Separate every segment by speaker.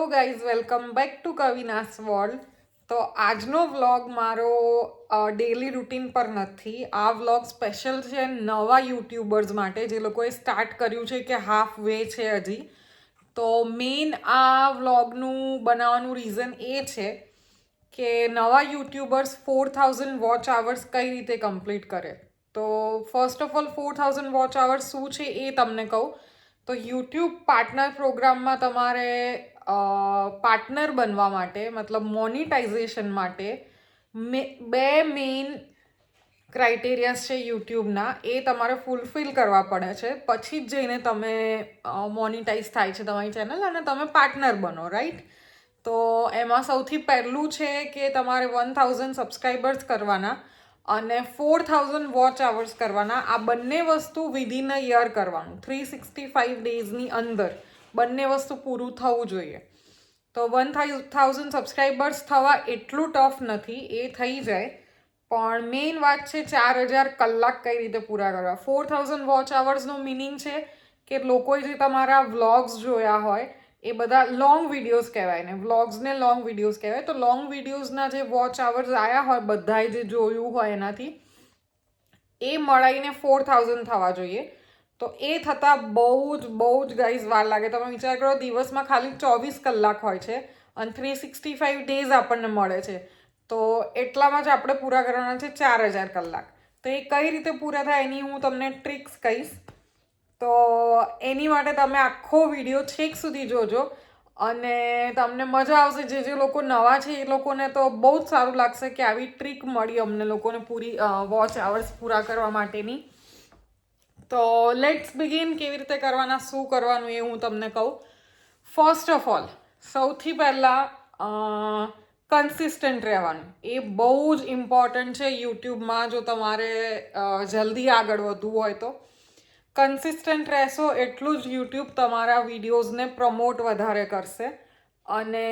Speaker 1: Guys, welcome back to Kavina's world. તો આજનો vlog મારો ડેલી રૂટીન પર નથી. આ વ્લોગ સ્પેશિયલ છે નવા યુટ્યુબર્સ માટે, જે લોકોએ સ્ટાર્ટ કર્યું છે કે હાફ વે છે હજી. તો મેઇન આ વ્લોગનું બનાવવાનું રીઝન એ છે કે નવા યુટ્યુબર્સ 4000 વોચ આવર્સ કઈ રીતે કમ્પ્લીટ કરે. તો first of all 4000 watch hours શું છે એ તમને કહું. તો યુટ્યુબ પાર્ટનર પ્રોગ્રામમાં તમારે પાર્ટનર બનવા માટે, મતલબ મોનિટાઇઝેશન માટે બે મેઇન ક્રાઇટેરિયાસ છે યુટ્યુબના, એ તમારે ફૂલફિલ કરવા પડે છે. પછી જ જઈને તમે મોનિટાઇઝ થાય છે તમારી ચેનલ અને તમે પાર્ટનર બનો, રાઈટ? તો એમાં સૌથી પહેલું છે કે તમારે 1000 સબસ્ક્રાઈબર્સ કરવાના અને 4000 વોચ આવર્સ કરવાના. આ બંને વસ્તુ વિધિન અ યર કરવાનું, 365 ડેઝની અંદર બંને વસ્તુ પૂરું થવું જોઈએ. તો 1000 સબસ્ક્રાઈબર્સ થવા એટલું ટફ નથી, એ થઈ જાય. પણ મેઇન વાત છે 4000 કલાક કઈ રીતે પૂરા કરવા. 4000 વોચ આવર્સનો મિનિંગ છે કે લોકોએ જે તમારા વ્લોગ્સ જોયા હોય એ બધા લોંગ વિડીયોઝ કહેવાય ને, વ્લોગ્સને લોંગ વિડીયોઝ કહેવાય. તો લોંગ વિડીયોઝના જે વોચ આવર્સ આવ્યા હોય, બધાએ જે જોયું હોય એનાથી, એ મળીને 4000 થવા જોઈએ. તો એ થતાં બહુ જ ગાઈઝ વાર લાગે. તમે વિચાર કરો, દિવસમાં ખાલી 24 કલાક હોય છે અને 365 ડેઝ આપણને મળે છે. તો એટલામાં જ આપણે પૂરા કરવાના છે 4000 કલાક. તો એ કઈ રીતે પૂરા થાય એની હું તમને ટ્રિક્સ કહીશ. તો એની માટે તમે આખો વિડીયો છેક સુધી જોજો અને તમને મજા આવશે. જે લોકો નવા છે એ લોકોને તો બહુ જ સારું લાગશે કે આવી ટ્રીક મળી અમને લોકોને પૂરી વોચ આવર્સ પૂરા કરવા માટેની. તો લેટ્સ બિગિન. કેવી રીતે કરવાના, શું કરવાનું એ હું તમને કહું. ફર્સ્ટ ઓફ ઓલ, સૌથી પહેલાં કન્સિસ્ટન્ટ રહેવાનું. એ બહુ જ ઇમ્પોર્ટન્ટ છે યુટ્યુબમાં. જો તમારે જલ્દી આગળ વધવું હોય તો કન્સિસ્ટન્ટ રહેશો એટલું જ યુટ્યુબ તમારા વિડીયોઝને પ્રમોટ વધારે કરશે અને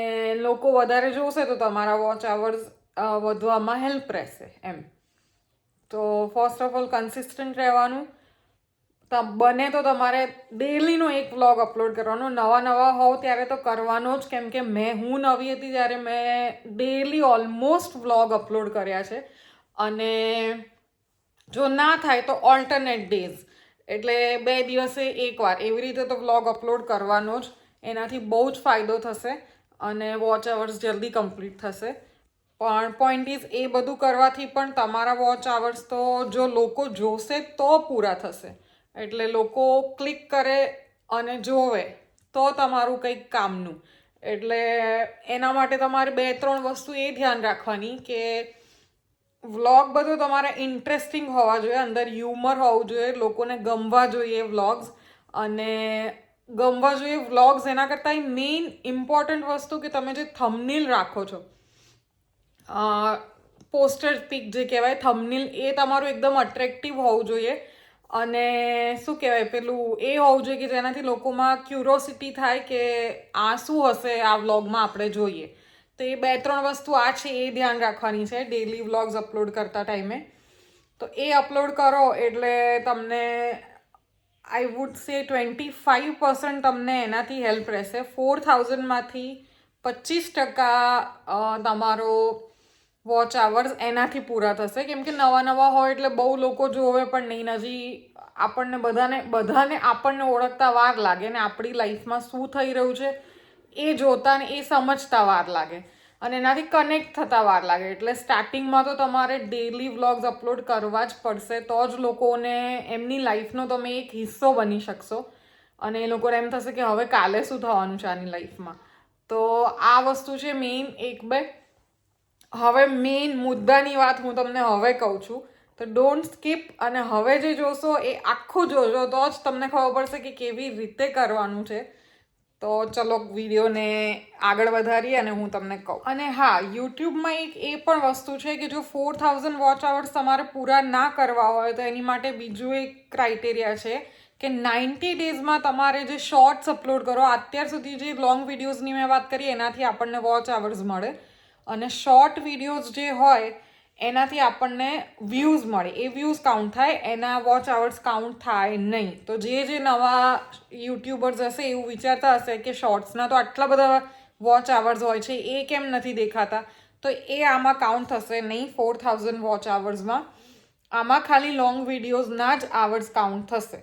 Speaker 1: લોકો વધારે જોશે તો તમારા વોચ આવર્સ વધવામાં હેલ્પ રહેશે એમ. તો ફર્સ્ટ ઓફ ઓલ કન્સિસ્ટન્ટ રહેવાનું. બને તો તમારે ડેલીનો એક વ્લોગ અપલોડ કરવાનો. નવા હોવ ત્યારે તો કરવાનો જ, કેમ કે હું નવી હતી ત્યારે મેં ડેલી ઓલમોસ્ટ વ્લોગ અપલોડ કર્યા છે. અને જો ના થાય તો ઓલ્ટરનેટ ડેઝ, એટલે 2 દિવસે એકવાર, એવી રીતે તો વ્લોગ અપલોડ કરવાનો જ. એનાથી બહુ જ ફાયદો થશે અને વોચ આવર્સ જલ્દી કમ્પ્લીટ થશે. પણ પોઈન્ટ ઇઝ, એ બધું કરવાથી પણ તમારા વોચ આવર્સ તો જો લોકો જોશે તો પૂરા થશે. એટલે લોકો ક્લિક કરે અને જોવે તો તમારું કંઈક કામનું. એટલે એના માટે તમારે 2-3 વસ્તુ એ ધ્યાન રાખવાની કે વ્લોગ બધો તમારે ઇન્ટરેસ્ટિંગ હોવા જોઈએ, અંદર હ્યુમર હોવું જોઈએ, લોકોને ગમવા જોઈએ વ્લોગ્સ. અને ગમવા જોઈએ વ્લોગ્સ, એના કરતાં મેઇન ઇમ્પોર્ટન્ટ વસ્તુ કે તમે જે થંબનેલ રાખો છો, પોસ્ટર પિક જે કહેવાય, થંબનેલ, એ તમારું એકદમ અટ્રેક્ટિવ હોવું જોઈએ. અને શું કહેવાય, પેલું એ હોવું જોઈએ કે જેનાથી લોકોમાં ક્યુરોસિટી થાય કે આ શું હશે આ વ્લોગમાં આપણે જોઈએ. તો એ 2-3 વસ્તુ આ છે, એ ધ્યાન રાખવાની છે ડેલી વ્લોગ્સ અપલોડ કરતા ટાઈમે. તો એ અપલોડ કરો એટલે તમને આઈ વુડ સે 25% તમને એનાથી હેલ્પ રહેશે. 4000માંથી 25% તમારો વોચ આવર્સ એનાથી પૂરા થશે. કેમ કે નવા હોય એટલે બહુ લોકો જોવે પણ નહીં. હજી આપણને બધાને આપણને ઓળખતા વાર લાગે ને આપણી લાઈફમાં શું થઈ રહ્યું છે એ જોતા ને એ સમજતા વાર લાગે અને એનાથી કનેક્ટ થતા વાર લાગે. એટલે સ્ટાર્ટિંગમાં તો તમારે ડેલી વ્લોગ્સ અપલોડ કરવા જ પડશે, તો જ લોકોને એમની લાઈફનો તમે એક હિસ્સો બની શકશો અને એ લોકોને એમ થશે કે હવે કાલે શું થવાનું છે આની લાઈફમાં. તો આ વસ્તુ છે મેઇન 1-2. હવે મેઇન મુદ્દાની વાત હું તમને હવે કહું છું. તો ડોન્ટ સ્કીપ, અને હવે જે જોશો એ આખું જોજો તો જ તમને ખબર પડશે કે કેવી રીતે કરવાનું છે. તો ચલો વિડીયોને આગળ વધારીએ અને હું તમને કહું. અને હા, યુટ્યુબમાં એક એ પણ વસ્તુ છે કે જો 4000 વોચ આવર્સ તમારે પૂરા ના કરવા હોય તો એની માટે બીજું એક ક્રાઇટેરિયા છે કે 90 ડેઝમાં તમારે જે શોર્ટ્સ અપલોડ કરો. અત્યાર સુધી જે લોંગ વિડીયોઝની મેં વાત કરી એનાથી આપણને વોચ આવર્સ મળે, અને શોર્ટ વિડીયોઝ જે હોય એનાથી આપણને વ્યૂઝ મળે. એ વ્યૂઝ કાઉન્ટ થાય, એના વોચ આવર્સ કાઉન્ટ થાય નહીં. તો જે નવા યુટ્યુબર્સ હશે એવું વિચારતા હશે કે શોર્ટ્સના તો આટલા બધા વોચ આવર્સ હોય છે એ કેમ નથી દેખાતા, તો એ આમાં કાઉન્ટ થશે નહીં 4000 વોચ આવર્સમાં. આમાં ખાલી લોંગ વિડીયોઝના જ આવર્સ કાઉન્ટ થશે.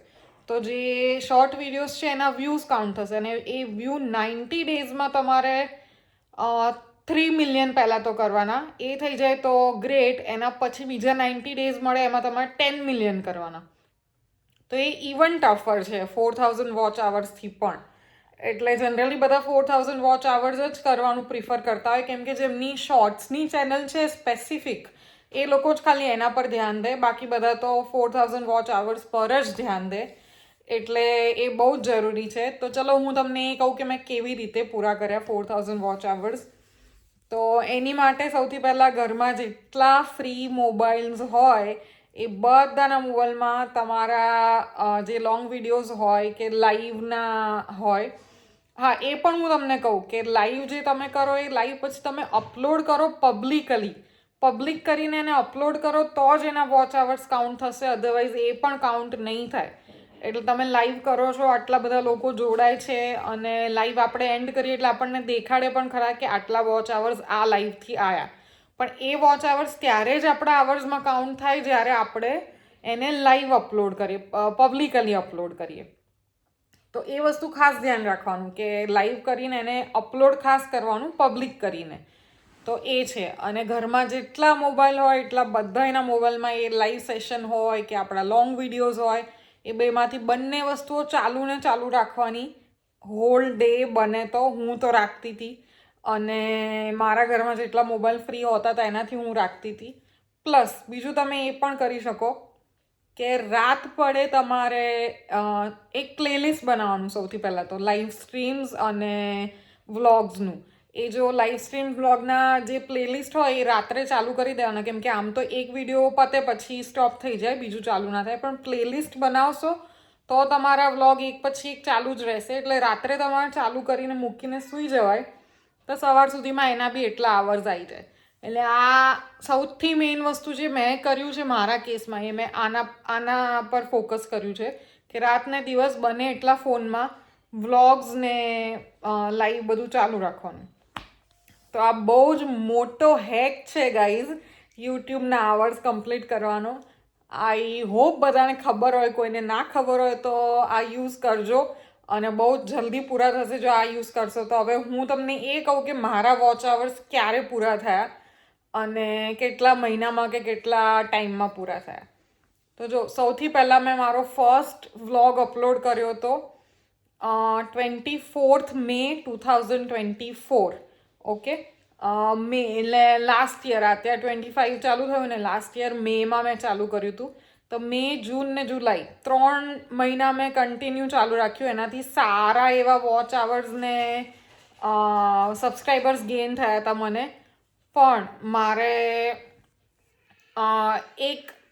Speaker 1: તો જે શોર્ટ વિડીયોઝ છે એના વ્યૂઝ કાઉન્ટ થશે, અને એ વ્યૂ 90 ડેઝમાં તમારે 3 મિલિયન પહેલાં તો કરવાના. એ થઈ જાય તો ગ્રેટ. એના પછી બીજા 90 ડેઝ મળે એમાં તમારે 10 મિલિયન કરવાના. તો એ ઇવન ટફર છે 4000 વોચ આવર્સથી પણ. એટલે જનરલી બધા 4000 વોચ આવર્સ જ કરવાનું પ્રિફર કરતા હોય, કેમ કે જેમની શોર્ટ્સની ચેનલ છે સ્પેસિફિક, એ લોકો જ ખાલી એના પર ધ્યાન દે. બાકી બધા તો 4000 વોચ આવર્સ પર જ ધ્યાન દે. એટલે એ બહુ જ જરૂરી છે. તો ચલો હું તમને એ કહું કે મેં કેવી રીતે પૂરા કર્યા 4000 વોચ આવર્સ. તો એની માટે સૌથી પહેલાં ઘરમાં જેટલા ફ્રી મોબાઈલ્સ હોય એ બધાના મોબાઈલમાં તમારા જે લોંગ વિડીયોઝ હોય કે લાઈવના હોય, હા એ પણ હું તમને કહું કે લાઈવ જે તમે કરો એ લાઈવ પછી તમે અપલોડ કરો પબ્લિક કરીને એને અપલોડ કરો તો જ એના વોચ આવર્સ કાઉન્ટ થશે, અધરવાઇઝ એ પણ કાઉન્ટ નહીં થાય. એટલે તમે લાઈવ કરો છો, આટલા બધા લોકો જોડાય છે, અને લાઈવ આપણે એન્ડ કરીએ એટલે આપણને દેખાડે પણ ખરા કે આટલા વોચ આવર્સ આ લાઈવથી આવ્યા. પણ એ વોચ આવર્સ ત્યારે જ આપણા આવર્સમાં કાઉન્ટ થાય જ્યારે આપણે એને લાઈવ અપલોડ કરીએ, પબ્લિકલી અપલોડ કરીએ. તો એ વસ્તુ ખાસ ધ્યાન રાખવાનું કે લાઈવ કરીને એને અપલોડ ખાસ કરવાનું પબ્લિક કરીને. તો એ છે. અને ઘરમાં જેટલા મોબાઈલ હોય એટલા બધા એના મોબાઈલમાં એ લાઈવ સેશન હોય કે આપણા લોંગ વિડીયોઝ હોય, એ બેમાંથી બંને વસ્તુઓ ચાલુ ને ચાલુ રાખવાની. હોલ ડે બને તો હું તો રાખતી હતી, અને મારા ઘરમાં જેટલા મોબાઈલ ફ્રી હોતા હતા એનાથી હું રાખતી હતી. પ્લસ બીજું તમે એ પણ કરી શકો કે રાત પડે તમારે એક પ્લેલિસ્ટ બનાવવાનું. સૌથી પહેલાં તો લાઈવ સ્ટ્રીમ્સ અને વ્લોગ્સનું. એ જો લાઈવ સ્ટ્રીમ વ્લોગના જે પ્લેલિસ્ટ હોય એ રાત્રે ચાલુ કરી દેવાના, કેમ કે આમ તો એક વિડીયો પતે પછી સ્ટોપ થઈ જાય, બીજું ચાલુ ના થાય. પણ પ્લેલિસ્ટ બનાવશો તો તમારા વ્લોગ એક પછી એક ચાલુ જ રહેશે. એટલે રાત્રે તમારે ચાલુ કરીને મૂકીને સૂઈ જવાય તો સવાર સુધીમાં એના બી એટલા આવર્સ આવી જાય. એટલે આ સૌથી મેઇન વસ્તુ જે મેં કર્યું છે મારા કેસમાં, એ મેં આના પર ફોકસ કર્યું છે કે રાતને દિવસ બને એટલા ફોનમાં વ્લોગ્સ ને લાઈવ બધું ચાલુ રાખવાનું. તો આ બહુ જ મોટો હેક છે ગાઈઝ, યુટ્યુબના આવર્સ કમ્પ્લીટ કરવાનો. આઈ હોપ બધાને ખબર હોય, કોઈને ના ખબર હોય તો આ યુઝ કરજો, અને બહુ જ જલ્દી પૂરા થશે જો આ યુઝ કરશો તો. હવે હું તમને એ કહું કે મારા વોચ આવર્સ ક્યારે પૂરા થયા અને કેટલા મહિનામાં કે કેટલા ટાઈમમાં પૂરા થયા. તો જો સૌથી પહેલાં મેં મારો ફર્સ્ટ વ્લોગ અપલોડ કર્યો હતો 24 મે 2024. ઓકે, મે એટલે લાસ્ટ યર. અત્યારે 25 ચાલુ થયું ને, લાસ્ટ યર મેમાં મેં ચાલુ કર્યું હતું. તો મે, જૂન ને જુલાઈ 3 મહિના મેં કન્ટિન્યુ ચાલુ રાખ્યું. એનાથી સારા એવા વોચ આવર્સ ને સબસ્ક્રાઈબર્સ ગેઇન થયા હતા મને. પણ મારે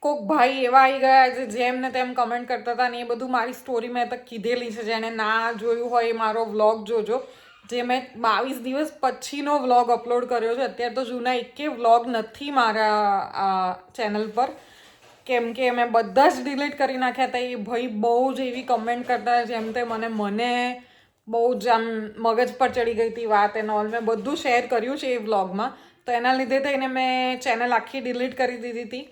Speaker 1: કોઈક ભાઈ એવા આવી ગયા જે જેમ ને તેમ કમેન્ટ કરતા હતા, ને એ બધું મારી સ્ટોરી મેં તો કીધેલી છે. જેણે ના જોયું હોય એ મારો વ્લોગ જોજો, જે મેં 22 દિવસ પછીનો વ્લોગ અપલોડ કર્યો છે. અત્યારે તો જૂના એકે વ્લોગ નથી મારા ચેનલ પર, કેમ કે મેં બધા જ ડિલીટ કરી નાખ્યા હતા. એ ભાઈ બહુ જ એવી કમેન્ટ કરતા જેમ તે મને બહુ જ આમ મગજ પર ચડી ગઈ હતી વાત એનો ઓલ. મેં બધું શેર કર્યું છે એ વ્લોગમાં, તો એના લીધે થઈને મેં ચેનલ આખી ડિલીટ કરી દીધી હતી.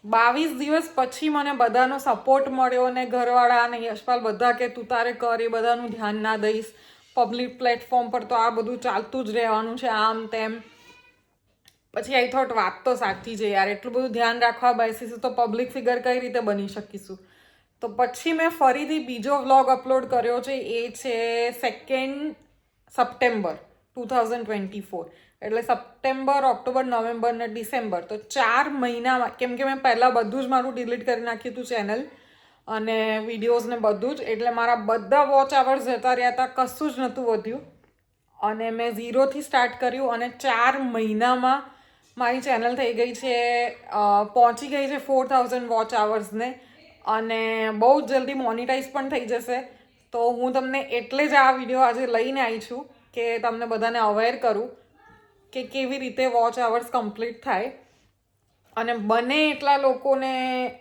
Speaker 1: 22 દિવસ પછી મને બધાનો સપોર્ટ મળ્યો, ને ઘરવાળા અને યશપાલ બધા કે તું તારે કર, એ બધાનું ધ્યાન ના દઈશ, પબ્લિક પ્લેટફોર્મ પર તો આ બધું ચાલતું જ રહેવાનું છે, આમ તેમ. પછી આઈ થોટ વાત તો સાચી છે યાર, એટલું બધું ધ્યાન રાખવા બેસીશું તો પબ્લિક ફિગર કઈ રીતે બની શકીશું. તો પછી મેં ફરીથી બીજો વ્લોગ અપલોડ કર્યો છે, એ છે 2 સપ્ટેમ્બર 2024. એટલે સપ્ટેમ્બર, ઓક્ટોબર, નવેમ્બર ને ડિસેમ્બર, તો 4 મહિનામાં. કેમ કે મેં પહેલાં બધું જ મારું ડિલીટ કરી નાખ્યું હતું ચેનલ અને વિડીયોઝ ને બધું જ. એટલે મારા બધા વોચ આવર્સ જતા રહ્યા હતા, કશું જ નહોતું વધ્યું. અને મેં 0થી સ્ટાર્ટ કર્યું, અને 4 મહિનામાં મારી ચેનલ થઈ ગઈ છે, પહોંચી ગઈ છે 4000 વોચ આવર્સને, અને બહુ જ જલ્દી મોનિટાઈઝ પણ થઈ જશે. તો હું તમને એટલે જ આ વિડીયો આજે લઈને આવી છું કે તમને બધાને અવેર કરું કે કેવી રીતે વોચ આવર્સ કમ્પ્લીટ થાય. અને બને એટલા લોકોને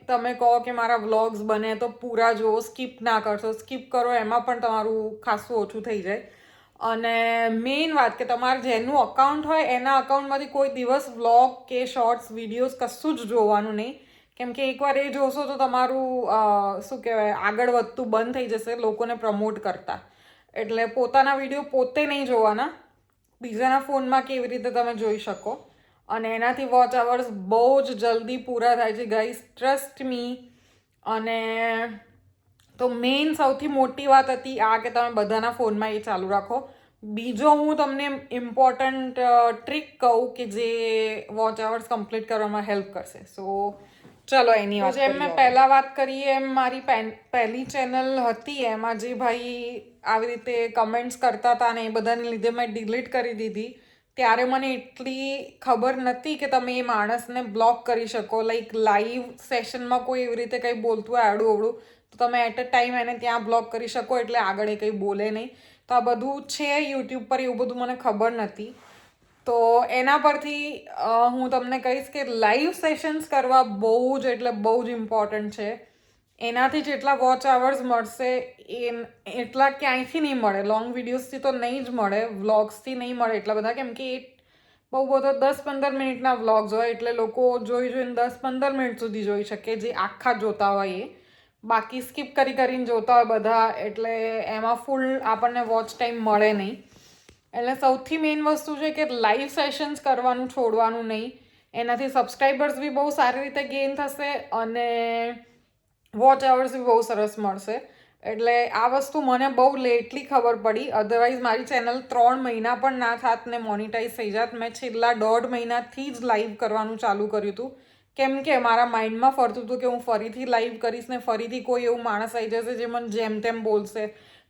Speaker 1: તમે કહો કે મારા વ્લોગ્સ બને તો પૂરા જુઓ, સ્કીપ ના કરશો. સ્કીપ કરો એમાં પણ તમારું ખાસું ઓછું થઈ જાય. અને મેઇન વાત કે તમારે જેનું અકાઉન્ટ હોય એના અકાઉન્ટમાંથી કોઈ દિવસ વ્લોગ કે શોર્ટ્સ વિડીયોઝ કશું જ જોવાનું નહીં, કેમ કે એકવાર એ જોશો તો તમારું શું કહેવાય આગળ વધતું બંધ થઈ જશે લોકોને પ્રમોટ કરતા. એટલે પોતાના વિડીયો પોતે નહીં જોવાના, બીજાના ફોનમાં કેવી રીતે તમે જોઈ શકો, અને એનાથી વોચ અવર્સ બહુ જ જલ્દી પૂરા થાય છે ગાઈસ, ટ્રસ્ટ મી. અને તો મેઇન સૌથી મોટી વાત હતી આ કે તમે બધાના ફોનમાં એ ચાલુ રાખો. બીજો હું તમને ઇમ્પોર્ટન્ટ ટ્રીક કહું કે જે વોચ અવર્સ કમ્પ્લીટ કરવામાં હેલ્પ કરશે. સો ચલો એની વાત. જેમ મેં પહેલાં વાત કરી એમ મારી પહેલી ચેનલ હતી, એમાં જે ભાઈ આવી રીતે કમેન્ટ્સ કરતા હતા ને એ બધાને લીધે મેં ડિલીટ કરી દીધી. ત્યારે મને એટલી ખબર નથી કે તમે એ માણસને બ્લોક કરી શકો. લાઈક લાઈવ સેશનમાં કોઈ એવી રીતે કંઈ બોલતું હોય આડું અવડું તો તમે એટ અ ટાઈમ એને ત્યાં બ્લોક કરી શકો, એટલે આગળ એ કંઈ બોલે નહીં. તો આ બધું છે યુટ્યુબ પર, એવું બધું મને ખબર નથી. તો એના પરથી હું તમને કહીશ કે લાઈવ સેશન્સ કરવા બહુ જ એટલે બહુ જ ઇમ્પોર્ટન્ટ છે. એનાથી જેટલા વોચ અવર્સ મળશે એટલા ક્યાંયથી નહીં મળે, લોંગ વિડીયોઝથી તો નહીં જ મળે, વ્લોગ્સથી નહીં મળે એટલા બધા, કેમ કે એ બહુ બધો 10-15 મિનિટના વ્લોગ્સ હોય એટલે લોકો જોઈને 10-15 મિનિટ સુધી જોઈ શકે, જે આખા જોતા હોય એ. બાકી સ્કીપ કરીને જોતા હોય બધા, એટલે એમાં ફૂલ આપણને વોચ ટાઈમ મળે નહીં. એટલે સૌથી મેઇન વસ્તુ છે કે લાઈવ સેશન્સ કરવાનું છોડવાનું નહીં. એનાથી સબસ્ક્રાઈબર્સ બી બહુ સારી રીતે ગેઇન થશે અને વોચ અવર્સ બી બહુ સરસ મળશે. એટલે આ વસ્તુ મને બહુ લેટલી ખબર પડી, અધરવાઇઝ મારી ચેનલ 3 મહિના પણ ના થાત ને મોનિટાઈઝ થઈ જાત. મેં છેલ્લા 1.5 મહિનાથી જ લાઈવ કરવાનું ચાલુ કર્યું હતું, કેમ કે મારા માઇન્ડમાં ફરતું હતું કે હું ફરીથી લાઈવ કરીશ ને ફરીથી કોઈ એવું માણસ આવી જશે જે મને જેમ તેમ બોલશે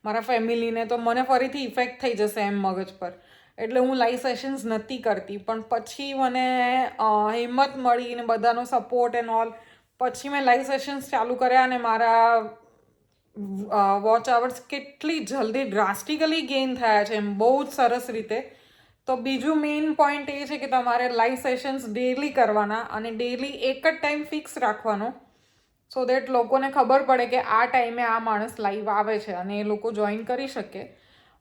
Speaker 1: મારા ફેમિલીને, તો મને ફરીથી ઇફેક્ટ થઈ જશે એમ મગજ પર. એટલે હું લાઈવ સેશન્સ નથી કરતી. પણ પછી મને હિંમત મળી ને બધાનો સપોર્ટ એન્ડ ઓલ, પછી મેં લાઈવ સેશન્સ ચાલુ કર્યા અને મારા વોચ અવર્સ કેટલી જલ્દી ડ્રાસ્ટિકલી ગેઇન થયા છે એમ, બહુ જ સરસ રીતે. તો બીજું મેઇન પોઈન્ટ એ છે કે તમારે લાઈવ સેશન્સ ડેલી કરવાના અને ડેલી એક જ ટાઈમ ફિક્સ રાખવાનો, સો દેટ લોકોને ખબર પડે કે આ ટાઈમે આ માણસ લાઈવ આવે છે અને એ લોકો જોઈન કરી શકે.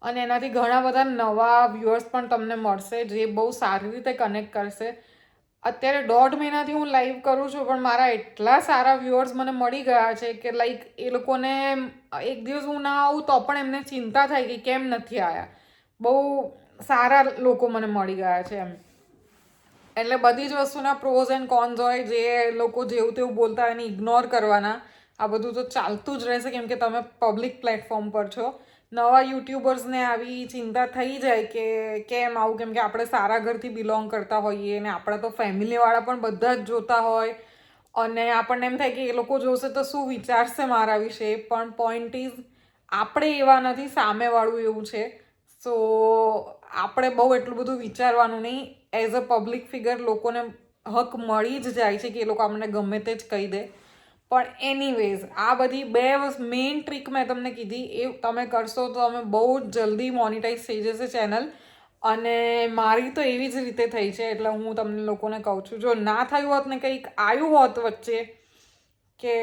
Speaker 1: અને એનાથી ઘણા બધા નવા વ્યુઅર્સ પણ તમને મળશે જે બહુ સારી રીતે કનેક્ટ કરશે. અત્યારે 1.5 મહિનાથી હું લાઈવ કરું છું, પણ મારા એટલા સારા વ્યુઅર્સ મને મળી ગયા છે કે લાઈક એ લોકોને એક દિવસ હું ના આવું તો પણ એમને ચિંતા થાય કે કેમ નથી આવ્યા. બહુ સારા લોકો મને મળી ગયા છે એમ. એટલે બધી જ વસ્તુના પ્રોઝ એન્ડ કોન્સ હોય, જે લોકો જેવું તેવું બોલતા હોય એને ઇગ્નોર કરવાના. આ બધું તો ચાલતું જ રહેશે કેમ કે તમે પબ્લિક પ્લેટફોર્મ પર છો. નવા યુટ્યુબર્સને આવી ચિંતા થઈ જાય કે કેમ આવું, કેમ કે આપણે સારા ઘરથી બિલોંગ કરતા હોઈએ અને આપણા તો ફેમિલીવાળા પણ બધા જ જોતા હોય અને આપણને એમ થાય કે એ લોકો જોશે તો શું વિચારશે મારા વિશે. પણ પોઈન્ટ ઇઝ આપણે એવા નથી, સામેવાળું એવું છે. સો આપણે બહુ એટલું બધું વિચારવાનું નહીં. એઝ અ પબ્લિક ફિગર લોકોને હક મળી જ જાય છે કે એ લોકો આપણને ગમે તે જ કહી દે. પણ એનીવેઝ આ બધી 2 મેઇન ટ્રીક મેં તમને કીધી, એ તમે કરશો તો તમે બહુ જ જલ્દી મોનિટાઈઝ થઈ જશે ચેનલ. અને મારી તો એવી જ રીતે થઈ છે, એટલે હું તમને લોકોને કહું છું, જો ના થયું હોત ને કંઈક આવ્યું હોત વચ્ચે કે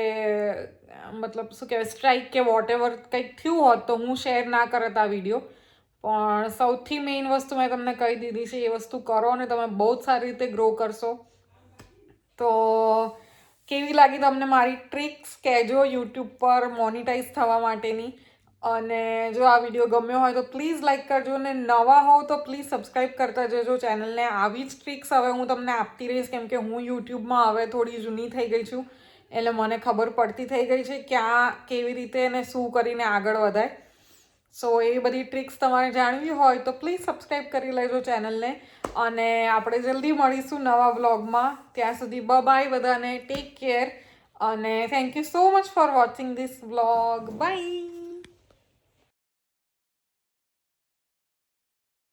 Speaker 1: મતલબ શું કહેવાય સ્ટ્રાઇક કે વોટ એવર કંઈક થયું હોત તો હું શેર ના કરત આ વિડીયો. પણ સૌથી મેઇન વસ્તુ મેં તમને કહી દીધી છે, એ વસ્તુ કરો અને તમે બહુ જ સારી રીતે ગ્રો કરશો. તો કેવી લાગી તમને મારી ટ્રિક્સ કહેજો યુટ્યુબ પર મોનિટાઈઝ થવા માટેની. અને જો આ વિડીયો ગમ્યો હોય તો પ્લીઝ લાઈક કરજો, ને નવા હોવ તો પ્લીઝ સબસ્ક્રાઈબ કરતા જજો ચેનલને. આવી જ ટ્રિક્સ હવે હું તમને આપતી રહીશ, કેમ કે હું યુટ્યુબમાં હવે થોડી જૂની થઈ ગઈ છું, એટલે મને ખબર પડતી થઈ ગઈ છે ક્યાં કેવી રીતે અને શું કરીને આગળ વધાય. સો એ બધી ટ્રિક્સ તમારે જાણવી હોય તો પ્લીઝ સબસ્ક્રાઈબ કરી લેજો ચેનલને. અને આપણે જલ્દી મળીશું નવા વ્લોગમાં. ત્યાં સુધી બાય બધાને, ટેક કેર અને thank you so much for watching this vlog. By.